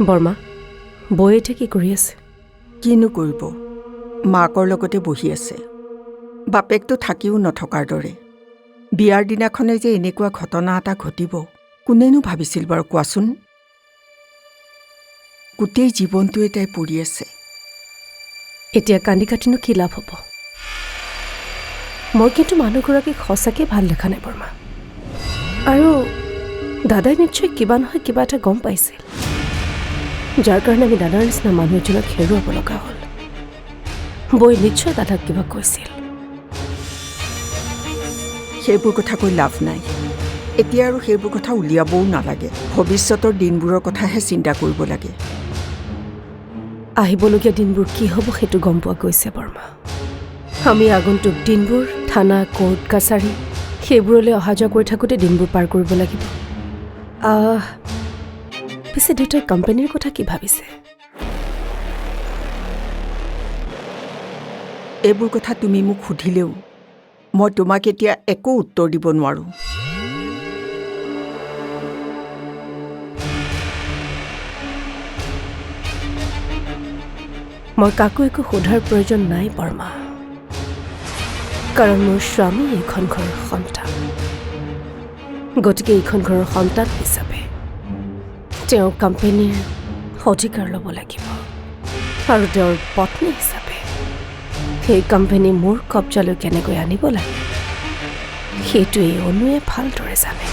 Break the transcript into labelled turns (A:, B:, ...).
A: বৰ্মা বৌয়ে এতিয়া কি কৰি আছে?
B: কিনো কৰিব, মাকৰ লগতে বহি আছে। বাপেকটো থাকিও নথকাৰ দৰে। বিয়াৰ দিনাখনে যে এনেকুৱা ঘটনা এটা ঘটিব কোনেনো ভাবিছিল বাৰু কোৱাচোন? গোটেই জীৱনটোৱে তাই পৰি আছে।
A: এতিয়া কান্দি কাটিনো কি লাভ হ'ব? মই কিন্তু মানুহগৰাকীক সঁচাকৈ ভাল দেখা নাই বৰ্মা। আৰু দাদাই নিশ্চয় কিবা নহয় কিবা এটা গম পাইছিল, যাৰ কাৰণে আমি দাদাৰ নিচিনা মানুহ এজনক হেৰুৱাব লগা হ'ল। বৌয়ে নিশ্চয় দাদাক কিবা কৈছিল।
B: সেইবোৰ কথা কৈ লাভ নাই। এতিয়া আৰু সেইবোৰ কথা উলিয়াবও নালাগে। ভৱিষ্যতৰ দিনবোৰৰ কথাহে চিন্তা কৰিব লাগে।
A: আহিবলগীয়া দিনবোৰ কি হ'ব সেইটো গম পোৱা গৈছে বৰ্মা। আমি আগন্তুক দিনবোৰ থানা, কোৰ্ট, কাছাৰী সেইবোৰলৈ অহা যোৱা কৰি থাকোঁতে দিনবোৰ পাৰ কৰিব লাগিব। পিছে দেউতাই কোম্পানীৰ কথা কি ভাবিছে?
B: এইবোৰ কথা তুমি মোক সুধিলেও মই তোমাক এতিয়া একো উত্তৰ দিব নোৱাৰোঁ।
A: মই কাকো একো সোধাৰ প্ৰয়োজন নাই বৰ্মা, কাৰণ মোৰ স্বামী এইখন ঘৰৰ সন্তান। গতিকে এইখন ঘৰৰ সন্তান হিচাপে তেওঁ কোম্পানীৰ অধিকাৰ ল'ব লাগিব, আৰু তেওঁৰ পত্নী হিচাপে সেই কোম্পানী মোৰ কব্জালৈ কেনেকৈ আনিব লাগে সেইটোৱেই অনুৱে ভালদৰে জানে।